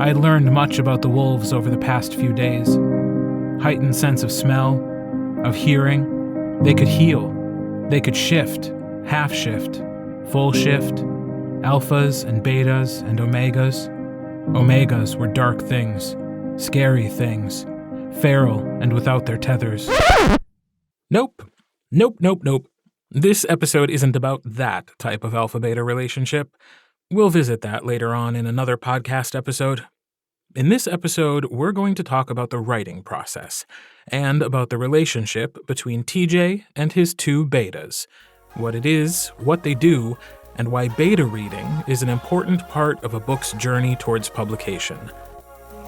I had learned much about the wolves over the past few days. Heightened sense of smell, of hearing. They could heal. They could shift, half shift, full shift, alphas and betas and omegas. Omegas were dark things, scary things, feral and without their tethers. Nope. This episode isn't about that type of alpha-beta relationship. We'll visit that later on in another podcast episode. In this episode, we're going to talk about the writing process and about the relationship between TJ and his two betas, what it is, what they do, and why beta reading is an important part of a book's journey towards publication.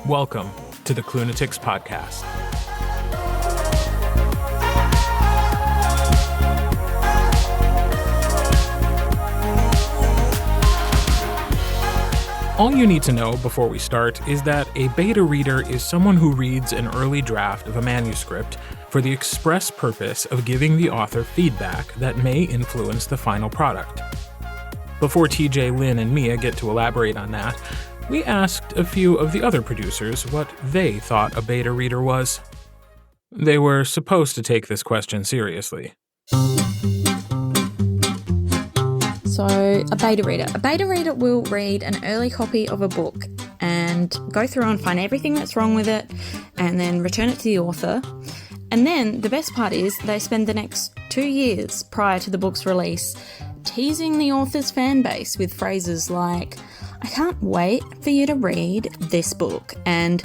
Welcome to the Klunatics podcast. All you need to know before we start is that a beta reader is someone who reads an early draft of a manuscript for the express purpose of giving the author feedback that may influence the final product. Before TJ, Lynn, and Mia get to elaborate on that, we asked a few of the other producers what they thought a beta reader was. They were supposed to take this question seriously. So, a beta reader. A beta reader will read an early copy of a book and go through and find everything that's wrong with it and then return it to the author. And then the best part is they spend the next 2 years prior to the book's release teasing the author's fan base with phrases like, "I can't wait for you to read this book," and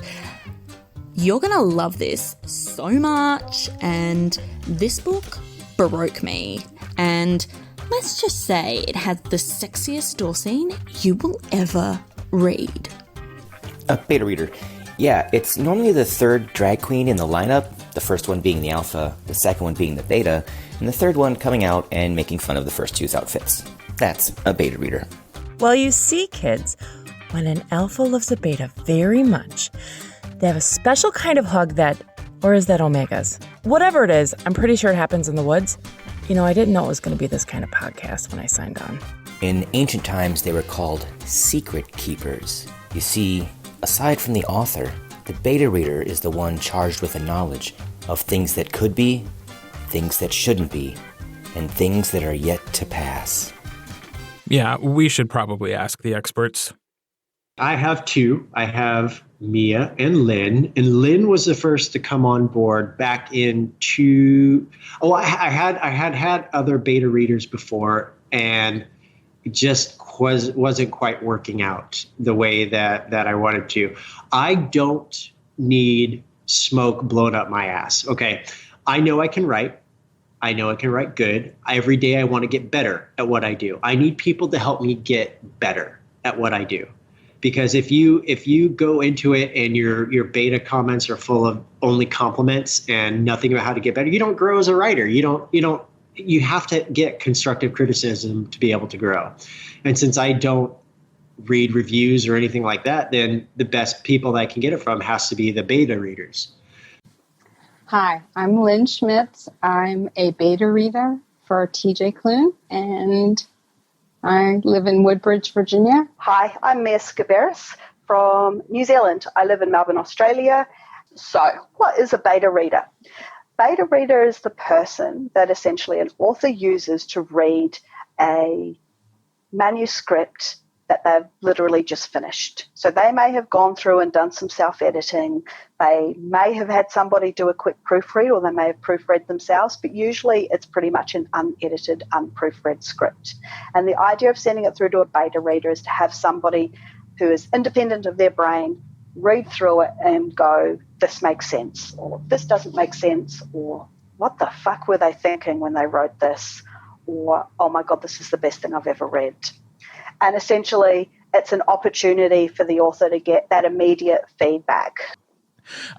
"You're gonna love this so much," and "This book broke me," and "Let's just say it has the sexiest door scene you will ever read." A beta reader. Yeah, it's normally the third drag queen in the lineup, the first one being the alpha, the second one being the beta, and the third one coming out and making fun of the first two's outfits. That's a beta reader. Well, you see, kids, when an alpha loves a beta very much, they have a special kind of hug that, or is that omegas? Whatever it is, I'm pretty sure it happens in the woods. You know, I didn't know it was going to be this kind of podcast when I signed on. In ancient times, they were called secret keepers. You see, aside from the author, the beta reader is the one charged with the knowledge of things that could be, things that shouldn't be, and things that are yet to pass. Yeah, we should probably ask the experts. I have two. I have Mia and Lynn. And Lynn was the first to come on board back in I had other beta readers before, and it just wasn't quite working out the way that I wanted to. I don't need smoke blown up my ass. Okay. I know I can write. I know I can write good. Every day I want to get better at what I do. I need people to help me get better at what I do. Because if you go into it and your beta comments are full of only compliments and nothing about how to get better, you don't grow as a writer. You have to get constructive criticism to be able to grow. And since I don't read reviews or anything like that, then the best people that I can get it from has to be the beta readers. Hi, I'm Lynn Schmitz. I'm a beta reader for TJ Klune, and I live in Woodbridge, Virginia. Hi, I'm Mia Sciberras from New Zealand. I live in Melbourne, Australia. So, what is a beta reader? Beta reader is the person that essentially an author uses to read a manuscript that they've literally just finished. So they may have gone through and done some self-editing. They may have had somebody do a quick proofread, or they may have proofread themselves, but usually it's pretty much an unedited, unproofread script. And the idea of sending it through to a beta reader is to have somebody who is independent of their brain read through it and go, this makes sense, or this doesn't make sense, or what the fuck were they thinking when they wrote this, or oh my God, this is the best thing I've ever read. And essentially, it's an opportunity for the author to get that immediate feedback.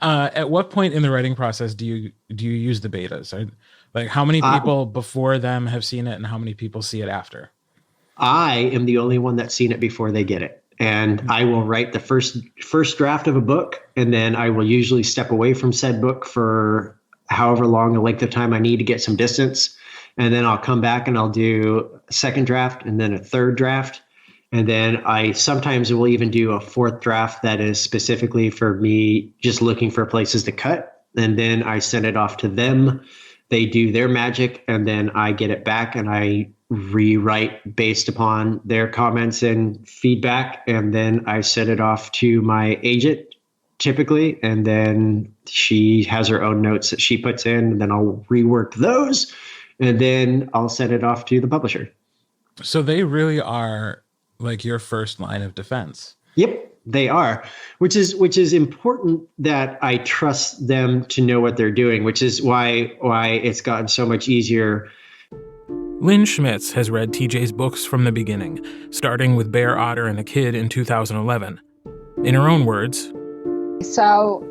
At what point in the writing process do you use the betas? Like, how many people before them have seen it, and how many people see it after? I am the only one that's seen it before they get it. And I will write the first draft of a book, and then I will usually step away from said book for however long the length of time I need to get some distance. And then I'll come back and I'll do a second draft and then a third draft. And then I sometimes will even do a fourth draft that is specifically for me, just looking for places to cut. And then I send it off to them. They do their magic, and then I get it back and I rewrite based upon their comments and feedback. And then I send it off to my agent typically. And then she has her own notes that she puts in, and then I'll rework those. And then I'll send it off to the publisher. So they really are like your first line of defense. Yep, they are, which is important that I trust them to know what they're doing, which is why it's gotten so much easier. Lynn Schmitz has read TJ's books from the beginning, starting with Bear, Otter, and a Kid in 2011. In her own words, So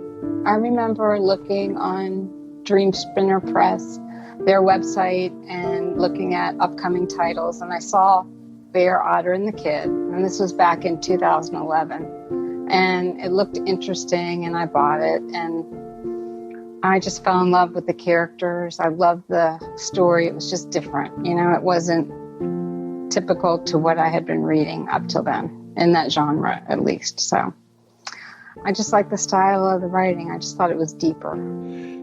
I remember looking on Dream Spinner Press, their website, and looking at upcoming titles, and I saw Bear, Otter, and the Kid, and this was back in 2011, and it looked interesting, and I bought it, and I just fell in love with the characters. I loved the story. It was just different. It wasn't typical to what I had been reading up till then, in that genre at least. So I just liked the style of the writing. I just thought it was deeper.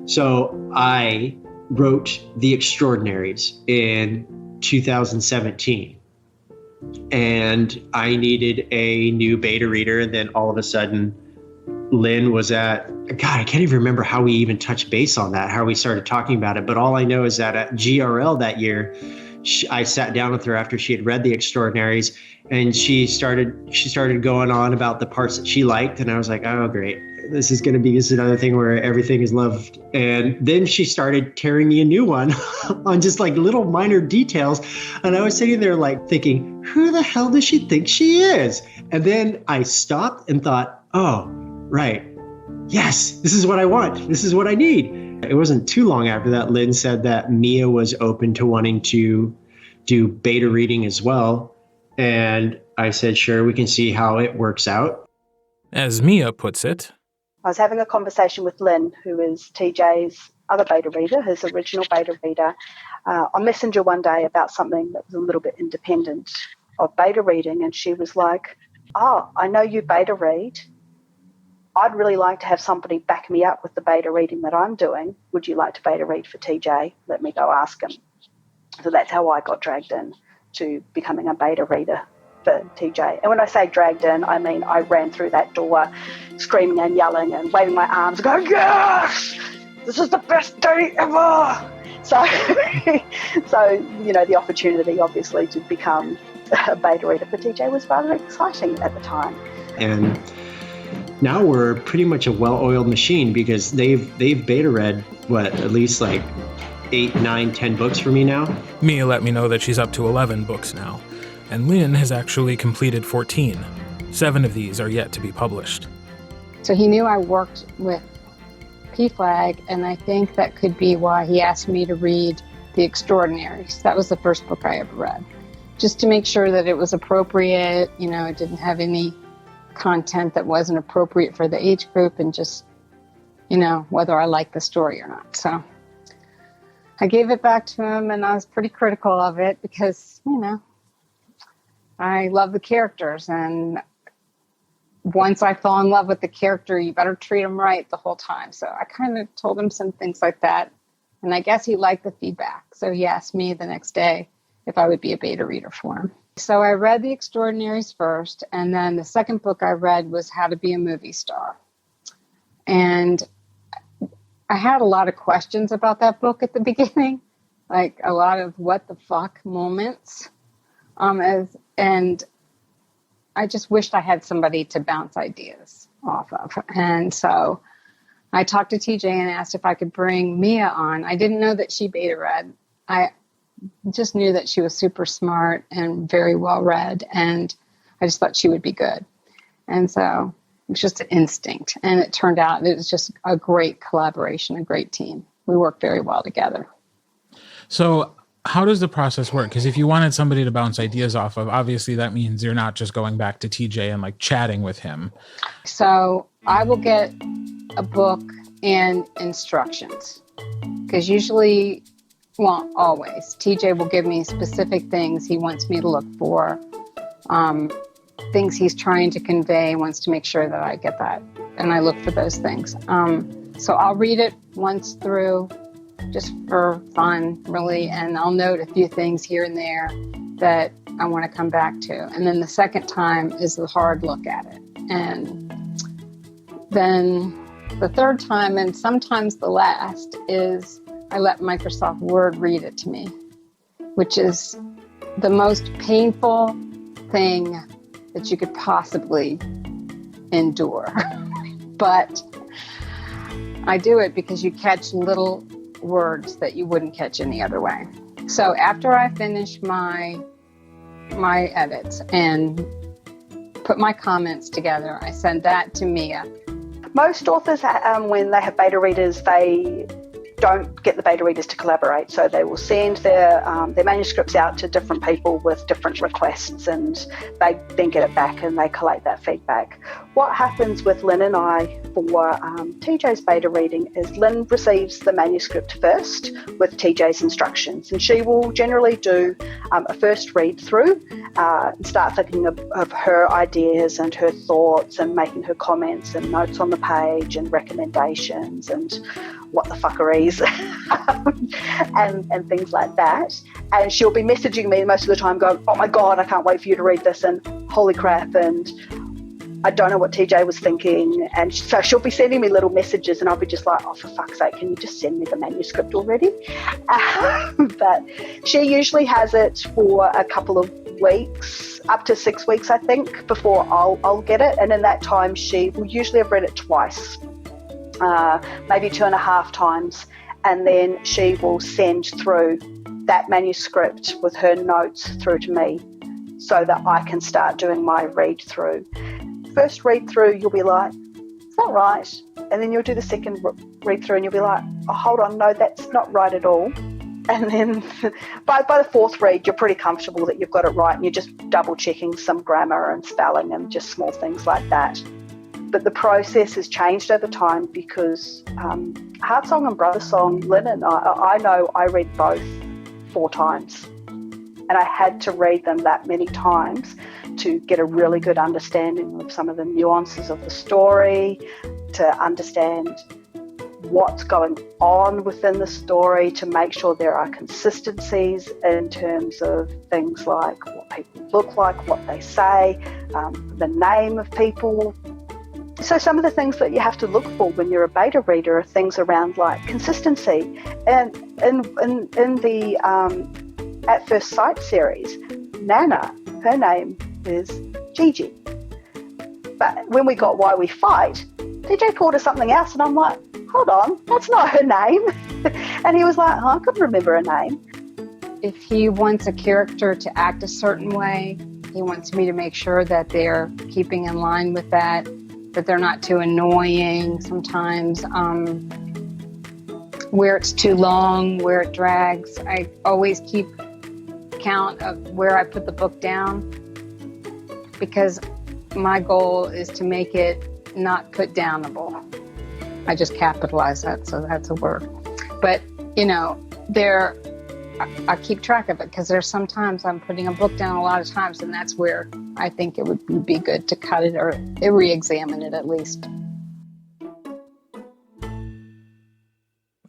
So I wrote The Extraordinaries in 2017. And I needed a new beta reader. And then all of a sudden, Lynn was at, God, I can't even remember how we even touched base on that, how we started talking about it. But all I know is that at GRL that year, I sat down with her after she had read The Extraordinaries, and she started going on about the parts that she liked. And I was like, oh, great. This is going to be just another thing where everything is loved. And then she started tearing me a new one on just like little minor details. And I was sitting there like thinking, who the hell does she think she is? And then I stopped and thought, oh, right. Yes, this is what I want. This is what I need. It wasn't too long after that, Lynn said that Mia was open to wanting to do beta reading as well. And I said, sure, we can see how it works out. as Mia puts it, I was having a conversation with Lynn, who is TJ's other beta reader, his original beta reader, on Messenger one day about something that was a little bit independent of beta reading. And she was like, oh, I know you beta read. I'd really like to have somebody back me up with the beta reading that I'm doing. Would you like to beta read for TJ? Let me go ask him. So that's how I got dragged in to becoming a beta reader for TJ. And when I say dragged in, I mean I ran through that door screaming and yelling and waving my arms, going, yes, this is the best day ever. So, the opportunity obviously to become a beta reader for TJ was rather exciting at the time. And now we're pretty much a well-oiled machine because they've beta read, at least like 8, 9, 10 books for me now. Mia let me know that she's up to 11 books now, and Lynn has actually completed 14. 7 of these are yet to be published. So he knew I worked with PFLAG, and I think that could be why he asked me to read The Extraordinaries. That was the first book I ever read, just to make sure that it was appropriate, it didn't have any content that wasn't appropriate for the age group, and just, whether I liked the story or not. So I gave it back to him, and I was pretty critical of it because, I love the characters, and once I fall in love with the character, you better treat him right the whole time. So I kind of told him some things like that, and I guess he liked the feedback. So he asked me the next day if I would be a beta reader for him. So I read The Extraordinaries first, and then the second book I read was How to Be a Movie Star. And I had a lot of questions about that book at the beginning, like a lot of what the fuck moments. And I just wished I had somebody to bounce ideas off of. And so I talked to TJ and asked if I could bring Mia on. I didn't know that she beta read. I just knew that she was super smart and very well read, and I just thought she would be good. And so it was just an instinct, and it turned out it was just a great collaboration, a great team. We worked very well together. So how does the process work? Because if you wanted somebody to bounce ideas off of, obviously that means you're not just going back to TJ and like chatting with him. So I will get a book and instructions, because usually, well, always, TJ will give me specific things he wants me to look for. things he's trying to convey, wants to make sure that I get that. And I look for those things. So I'll read it once through just for fun, really, and I'll note a few things here and there that I want to come back to. And then the second time is the hard look at it. And then the third time, and sometimes the last, is I let Microsoft Word read it to me, which is the most painful thing that you could possibly endure. But I do it because you catch little words that you wouldn't catch any other way. So after I finish my edits and put my comments together, I send that to Mia. Most authors, when they have beta readers, they don't get the beta readers to collaborate. So they will send their manuscripts out to different people with different requests, and they then get it back and they collate that feedback. What happens with Lynn and I for TJ's beta reading is Lynn receives the manuscript first with TJ's instructions, and she will generally do a first read through and start thinking of her ideas and her thoughts and making her comments and notes on the page and recommendations and what the fuckeries and things like that. And she'll be messaging me most of the time going, oh my God, I can't wait for you to read this, and holy crap, and I don't know what TJ was thinking. And so she'll be sending me little messages and I'll be just like, oh, for fuck's sake, can you just send me the manuscript already? But she usually has it for a couple of weeks, up to 6 weeks, I think, before I'll get it. And in that time, she will usually have read it twice, maybe 2.5 times. And then she will send through that manuscript with her notes through to me so that I can start doing my read through. First read through, you'll be like, is that right? And then you'll do the second read through and you'll be like, oh, hold on, no, that's not right at all. And then by the fourth read, you're pretty comfortable that you've got it right and you're just double checking some grammar and spelling and just small things like that. But the process has changed over time because Heart Song and Brother Song, Lynn and I know I read both 4 times. And I had to read them that many times to get a really good understanding of some of the nuances of the story, to understand what's going on within the story, to make sure there are consistencies in terms of things like what people look like, what they say, the name of people. So some of the things that you have to look for when you're a beta reader are things around like consistency. And in the At First Sight series, Nana, her name is Gigi. But when we got Why We Fight, DJ called her something else and I'm like, hold on, that's not her name. And he was like, oh, I couldn't remember her name. If he wants a character to act a certain way, he wants me to make sure that they're keeping in line with that they're not too annoying sometimes, where it's too long, where it drags. I always keep count of where I put the book down because my goal is to make it not put downable. I just capitalize that, so that's a word. But, I keep track of it because there's sometimes I'm putting a book down a lot of times, and that's where I think it would be good to cut it or re-examine it at least.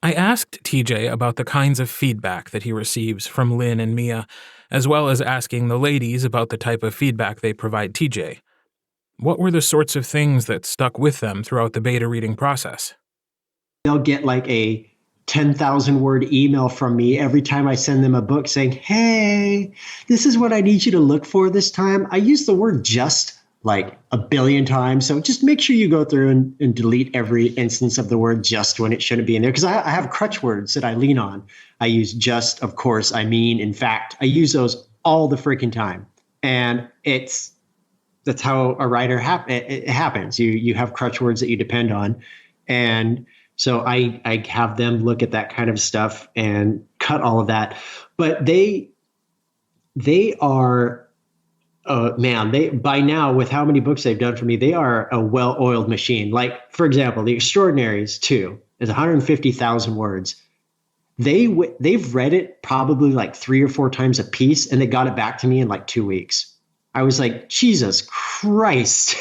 I asked TJ about the kinds of feedback that he receives from Lynn and Mia, as well as asking the ladies about the type of feedback they provide TJ. What were the sorts of things that stuck with them throughout the beta reading process? They'll get like a 10,000 word email from me every time I send them a book saying, hey, this is what I need you to look for this time. I use the word just like a billion times. So just make sure you go through and delete every instance of the word just when it shouldn't be in there. Because I have crutch words that I lean on. I use just, of course, I mean, in fact, I use those all the freaking time. And that's how a writer it happens. You have crutch words that you depend on. And so I have them look at that kind of stuff and cut all of that. But they are, by now, with how many books they've done for me, they are a well-oiled machine. Like, for example, The Extraordinaries 2 is 150,000 words. They've read it probably like 3 or 4 times a piece, and they got it back to me in like 2 weeks. I was like, Jesus Christ.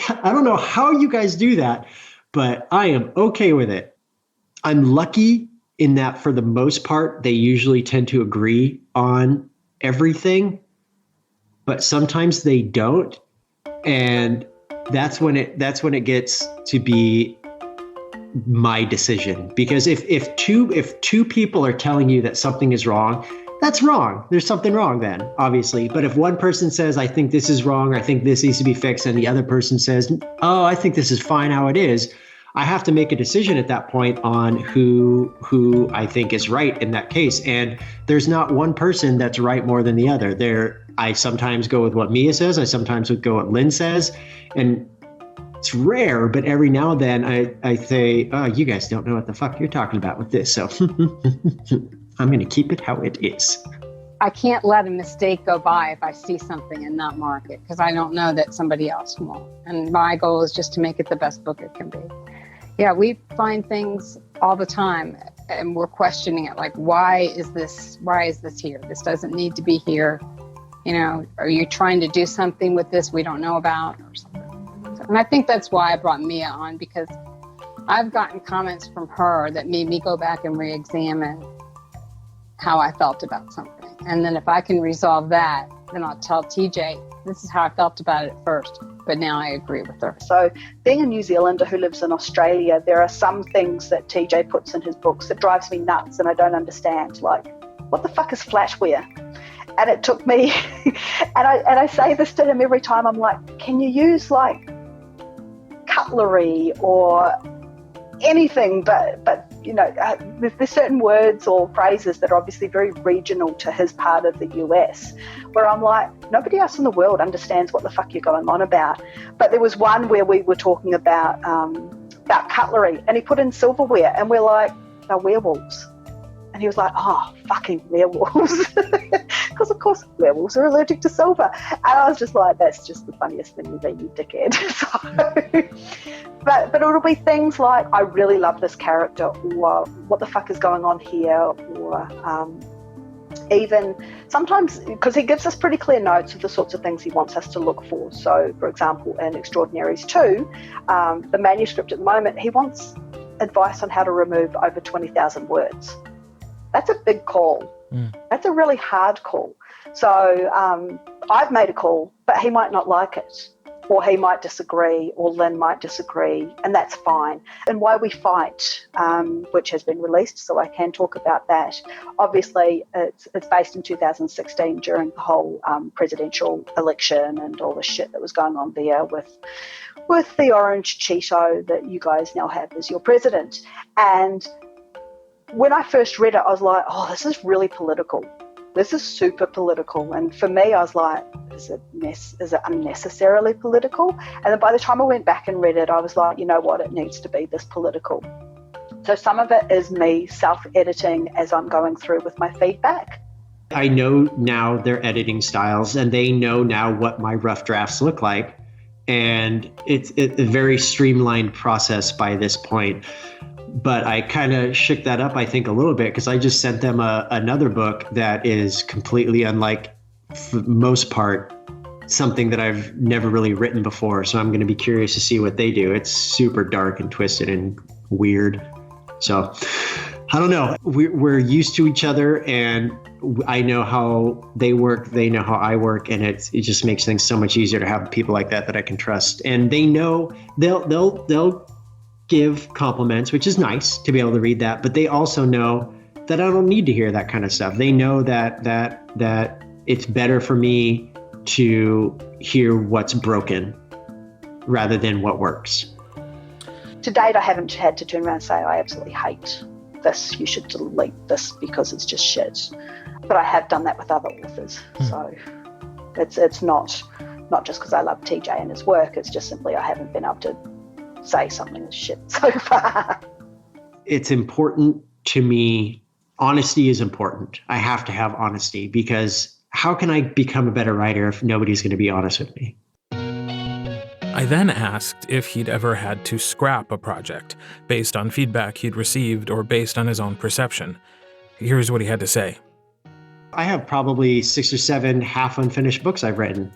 I don't know how you guys do that, but I am okay with it. I'm lucky in that for the most part, they usually tend to agree on everything, but sometimes they don't. And that's when it gets to be my decision. Because if two people are telling you that something is wrong, that's wrong. There's something wrong then, obviously. But if one person says, I think this is wrong, or I think this needs to be fixed, and the other person says, oh, I think this is fine how it is, I have to make a decision at that point on who I think is right in that case. And there's not one person that's right more than the other. I sometimes go with what Mia says. I sometimes would go what Lynn says. And it's rare, but every now and then I say, oh, you guys don't know what the fuck you're talking about with this. So I'm going to keep it how it is. I can't let a mistake go by if I see something and not mark it, because I don't know that somebody else won't. And my goal is just to make it the best book it can be. Yeah, we find things all the time and we're questioning it. Like, why is this here? This doesn't need to be here. You know, are you trying to do something with this we don't know about or something? And I think that's why I brought Mia on, because I've gotten comments from her that made me go back and re-examine how I felt about something. And then if I can resolve that, then I'll tell TJ, this is how I felt about it at first, but now I agree with her. So being a New Zealander who lives in Australia, there are some things that TJ puts in his books that drives me nuts and I don't understand. Like, what the fuck is flatware? And it took me, and I say this to him every time, I'm like, can you use like cutlery or anything, but you know, there's certain words or phrases that are obviously very regional to his part of the US, where I'm like, nobody else in the world understands what the fuck you're going on about. But there was one where we were talking about cutlery, and he put in silverware, and we're like, they're werewolves. And he was like, oh, fucking werewolves. Because, of course, werewolves are allergic to silver. And I was just like, that's just the funniest thing you've ever, you dickhead. But it'll be things like, I really love this character, or what the fuck is going on here, or even sometimes, because he gives us pretty clear notes of the sorts of things he wants us to look for. So, for example, in Extraordinaries 2, the manuscript at the moment, he wants advice on how to remove over 20,000 words. That's a big call. That's a really hard call. So I've made a call, but he might not like it, or he might disagree, or Lynn might disagree, and that's fine. And Why We Fight, which has been released, so I can talk about that. Obviously, it's based in 2016 during the whole presidential election and all the shit that was going on there with the orange Cheeto that you guys now have as your president. And when I first read it, I was like, oh, this is really political. This is super political. And for me, I was like, is it unnecessarily political? And then by the time I went back and read it, I was like, you know what, it needs to be this political. So some of it is me self-editing as I'm going through with my feedback. I know now their editing styles, and they know now what my rough drafts look like. And it's a very streamlined process by this point. But I kind of shook that up, I think, a little bit, because I just sent them another book that is completely unlike, for the most part, something that I've never really written before. So I'm going to be curious to see what they do. It's super dark and twisted and weird. So I don't know. We're used to each other, and I know how they work. They know how I work, and it just makes things so much easier to have people like that I can trust. And they know they'll give compliments, which is nice to be able to read that, but they also know that I don't need to hear that kind of stuff. They know that it's better for me to hear what's broken rather than what works. To date, I haven't had to turn around and say, I absolutely hate this, you should delete this because it's just shit. But I have done that with other authors. So it's not just because I love TJ and his work, it's just simply I haven't been able to say something is shit so far. It's important to me. Honesty is important. I have to have honesty, because how can I become a better writer if nobody's going to be honest with me? I then asked if he'd ever had to scrap a project based on feedback he'd received or based on his own perception. Here's what he had to say. I have probably 6 or 7 half unfinished books I've written.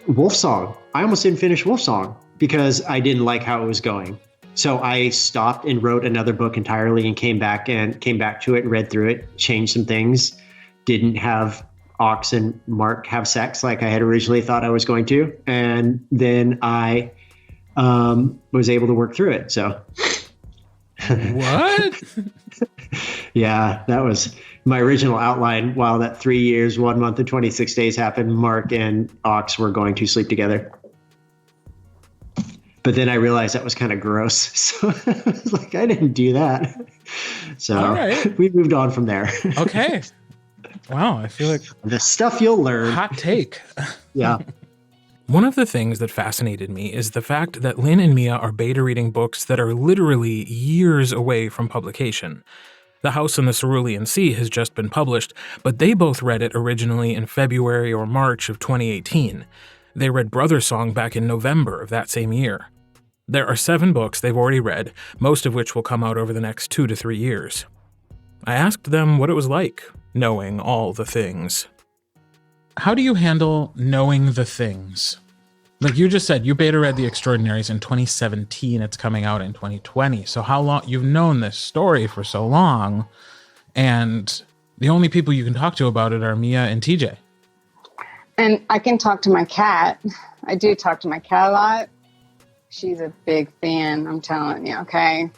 Wolf Song. I almost didn't finish Wolf Song because I didn't like how it was going. So I stopped and wrote another book entirely and came back to it and read through it, changed some things, didn't have Ox and Mark have sex like I had originally thought I was going to. And then I was able to work through it. So What? yeah, that was my original outline. While that 3 years, 1 month, and 26 days happened, Mark and Ox were going to sleep together. But then I realized that was kind of gross. So I was like, I didn't do that. So All right. we moved on from there. Okay. Wow, I feel like The stuff you'll learn. hot take. Yeah. One of the things that fascinated me is the fact that Lynn and Mia are beta reading books that are literally years away from publication. The House in the Cerulean Sea has just been published, but they both read it originally in February or March of 2018. They read Brother Song back in November of that same year. There are 7 books they've already read, most of which will come out over the next 2 to 3 years. I asked them what it was like, knowing all the things. How do you handle knowing the things? Like you just said, you beta read The Extraordinaries in 2017. It's coming out in 2020. So how long you've known this story for so long, and the only people you can talk to about it are Mia and TJ. And I can talk to my cat. I do talk to my cat a lot. She's a big fan, I'm telling you, okay?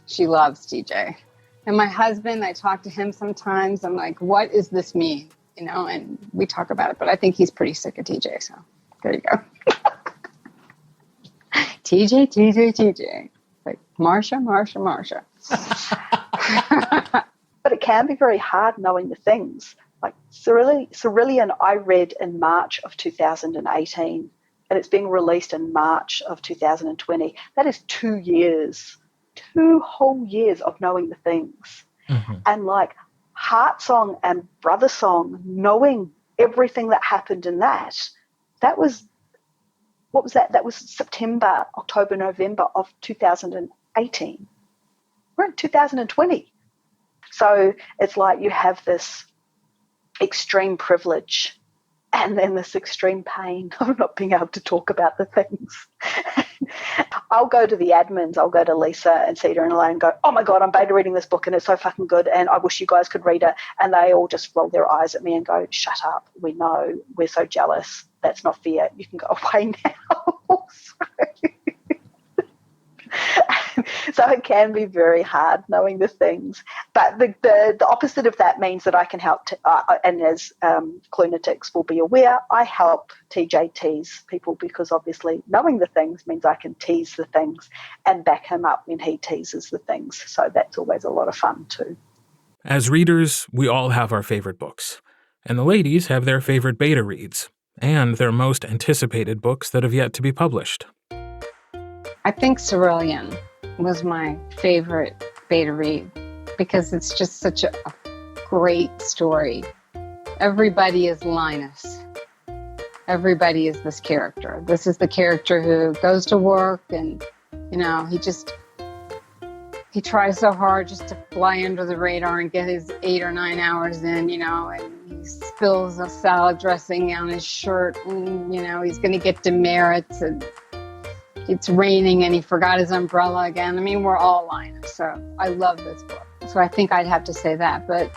She loves TJ. And my husband, I talk to him sometimes. I'm like, what does this mean? You know, and we talk about it, but I think he's pretty sick of TJ, so there you go. TJ. Like, Marsha. But it can be very hard knowing the things. Like Cerulean, I read in March of 2018, and it's being released in March of 2020. That is 2 years, 2 whole years of knowing the things. Mm-hmm. And like Heart Song and Brother Song, knowing everything that happened in that was, what was that? That was September, October, November of 2018. We're in 2020. So it's like you have this extreme privilege and then this extreme pain of not being able to talk about the things. I'll go to the admins, I'll go to Lisa and Sita and Elaine and go, oh my God, I'm beta reading this book and it's so fucking good and I wish you guys could read it. And they all just roll their eyes at me and go, shut up, we know, we're so jealous. That's not fair. You can go away now. So it can be very hard knowing the things. But the opposite of that means that I can help, and as Klunatics will be aware, I help TJ tease people because obviously knowing the things means I can tease the things and back him up when he teases the things. So that's always a lot of fun too. As readers, we all have our favorite books. And the ladies have their favorite beta reads, and their most anticipated books that have yet to be published. I think Cerulean was my favorite beta read because it's just such a great story. Everybody is Linus. Everybody is this character. This is the character who goes to work and, you know, he tries so hard just to fly under the radar and get his 8 or 9 hours in, you know, and he spills a salad dressing on his shirt and, you know, he's going to get demerits and it's raining and he forgot his umbrella again. I mean, we're all Linus, so I love this book. So I think I'd have to say that. But,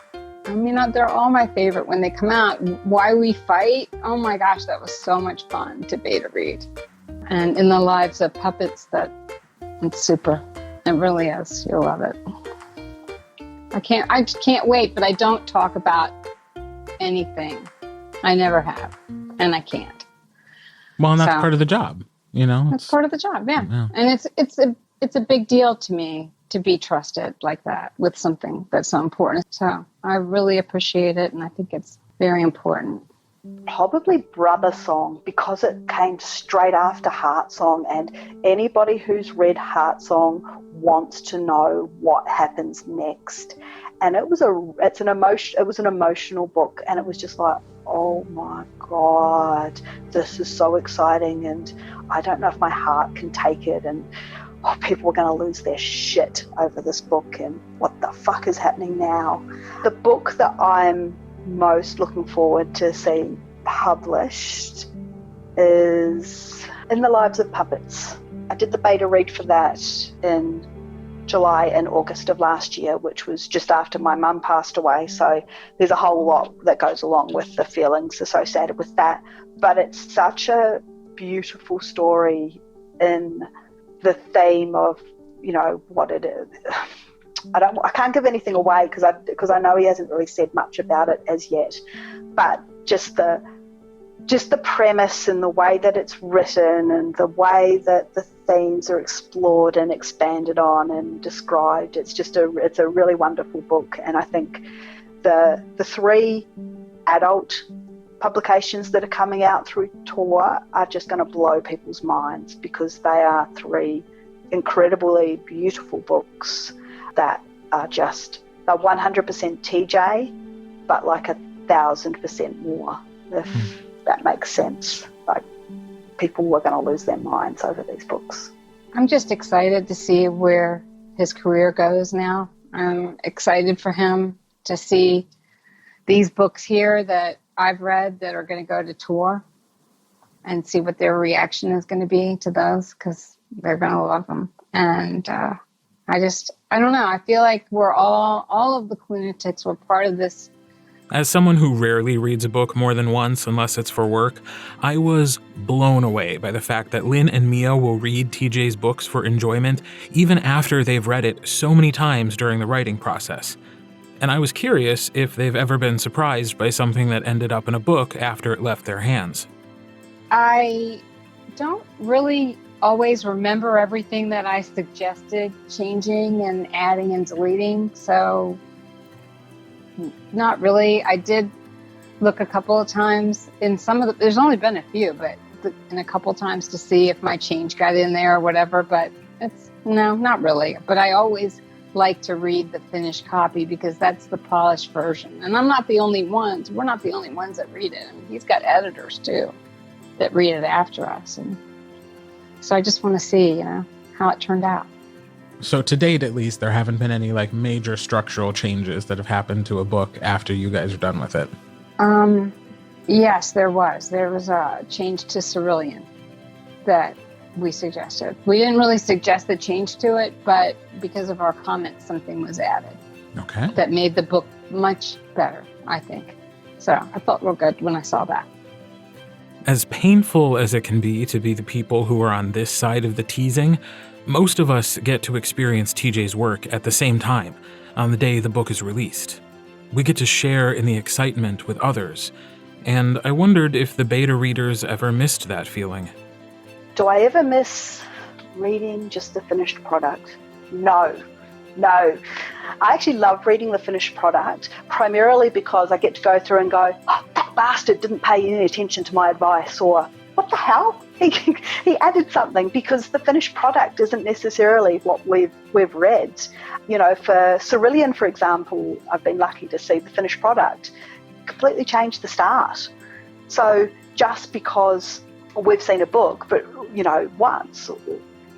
I mean, they're all my favorite when they come out. Why We Fight, oh my gosh, that was so much fun to beta read. And In the Lives of Puppets, it's super. It really is. You'll love it. I just can't wait, but I don't talk about anything. I never have, and I can't. Well, and that's part of the job. You know, that's part of the job, yeah. And it's a big deal to me to be trusted like that with something that's so important. So I really appreciate it, and I think it's very important. Probably Brother Song because it came straight after Heart Song, and anybody who's read Heart Song wants to know what happens next. And it was an emotional book, and it was just like, oh my God, this is so exciting, and I don't know if my heart can take it, and people are going to lose their shit over this book, and what the fuck is happening now? The book that I'm most looking forward to seeing published is In the Lives of Puppets. I did the beta read for that in July and August of last year, which was just after my mum passed away. So there's a whole lot that goes along with the feelings associated with that. But it's such a beautiful story in the theme of, you know, what it is. I can't give anything away because I know he hasn't really said much about it as yet. But just the premise and the way that it's written and the way that the themes are explored and expanded on and described, it's a really wonderful book. And I think the 3 adult publications that are coming out through Tor are just going to blow people's minds, because they are 3 incredibly beautiful books that are just, they're 100% TJ, but like 1,000% more, if that makes sense. Like, people are going to lose their minds over these books. I'm just excited to see where his career goes now. I'm excited for him to see these books here that I've read that are going to go to Tor, and see what their reaction is going to be to those, because they're going to love them. And I don't know. I feel like we're all of the Klunatics were part of this. As someone who rarely reads a book more than once unless it's for work, I was blown away by the fact that Lynn and Mia will read TJ's books for enjoyment even after they've read it so many times during the writing process. And I was curious if they've ever been surprised by something that ended up in a book after it left their hands. I don't really always remember everything that I suggested changing and adding and deleting, so not really. I did look a couple of times in some of the, there's only been a few, but in a couple of times to see if my change got in there or whatever, but no, not really. But I always like to read the finished copy, because that's the polished version. And I'm not the only ones. We're not the only ones that read it. I mean, he's got editors too that read it after us. And so I just want to see, how it turned out. So to date, at least, there haven't been any major structural changes that have happened to a book after you guys are done with it. Yes, there was. There was a change to Cerulean that we suggested. We didn't really suggest the change to it, but because of our comments, something was added. Okay. That made the book much better, I think. So I felt real good when I saw that. As painful as it can be to be the people who are on this side of the teasing, most of us get to experience TJ's work at the same time, on the day the book is released. We get to share in the excitement with others, and I wondered if the beta readers ever missed that feeling. Do I ever miss reading just the finished product? No. I actually love reading the finished product, primarily because I get to go through and go, oh, that bastard didn't pay any attention to my advice, or what the hell? He added something, because the finished product isn't necessarily what we've read. For Cerulean, for example, I've been lucky to see the finished product completely change the start. So just because we've seen a book, but, once,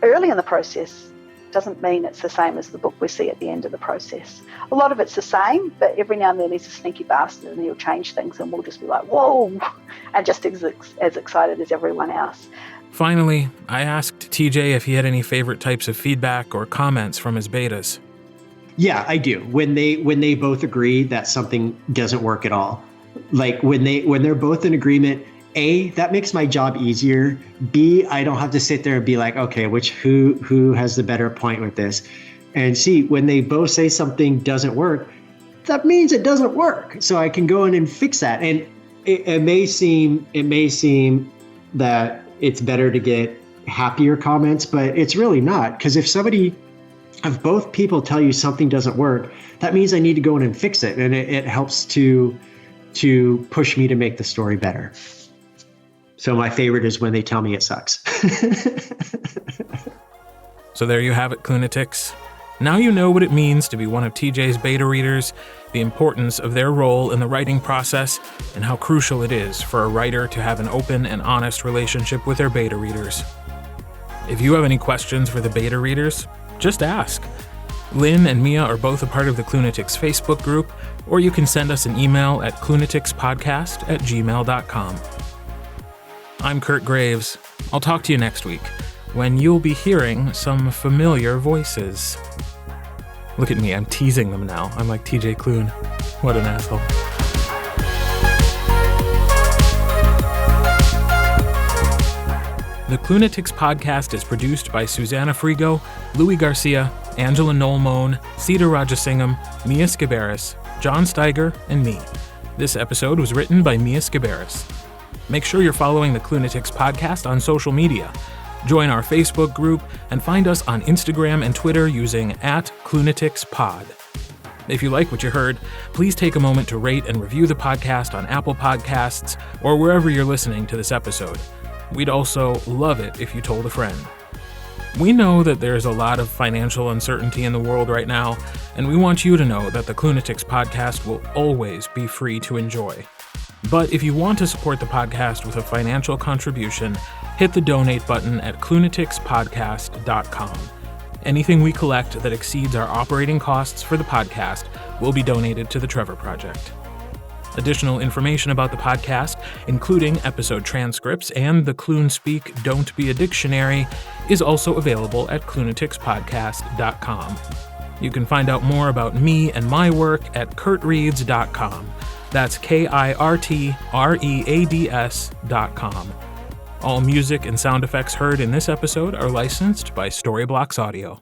early in the process, doesn't mean it's the same as the book we see at the end of the process. A lot of it's the same, but every now and then he's a sneaky bastard and he'll change things, and we'll just be like, whoa, and just as excited as everyone else. Finally, I asked TJ if he had any favorite types of feedback or comments from his betas. Yeah, I do. When they both agree that something doesn't work at all. Like when they're both in agreement, A, that makes my job easier. B, I don't have to sit there and be like, okay, who has the better point with this? And C, when they both say something doesn't work, that means it doesn't work. So I can go in and fix that. And it may seem that it's better to get happier comments, but it's really not. Because if both people tell you something doesn't work, that means I need to go in and fix it. And it helps to push me to make the story better. So my favorite is when they tell me it sucks. So there you have it, Klunatics. Now you know what it means to be one of TJ's beta readers, the importance of their role in the writing process, and how crucial it is for a writer to have an open and honest relationship with their beta readers. If you have any questions for the beta readers, just ask. Lynn and Mia are both a part of the Klunatics Facebook group, or you can send us an email at klunaticspodcast@gmail.com. I'm Kurt Graves. I'll talk to you next week, when you'll be hearing some familiar voices. Look at me, I'm teasing them now. I'm like TJ Klune. What an asshole. The Klunatics podcast is produced by Susannah Frigo, Louis Garcia, Angela Noll Mohn, Sita Rajasingham, Mia Sciberras, John Steiger, and me. This episode was written by Mia Sciberras. Make sure you're following the Klunatics podcast on social media. Join our Facebook group and find us on Instagram and Twitter using @KlunaticsPod. If you like what you heard, please take a moment to rate and review the podcast on Apple Podcasts or wherever you're listening to this episode. We'd also love it if you told a friend. We know that there's a lot of financial uncertainty in the world right now, and we want you to know that the Klunatics podcast will always be free to enjoy. But if you want to support the podcast with a financial contribution, hit the donate button at klunaticspodcast.com. Anything we collect that exceeds our operating costs for the podcast will be donated to the Trevor Project. Additional information about the podcast, including episode transcripts and the Clune Speak Don't Be a Dictionary, is also available at klunaticspodcast.com. You can find out more about me and my work at kurtreads.com. That's KIRTREADS.com. All music and sound effects heard in this episode are licensed by Storyblocks Audio.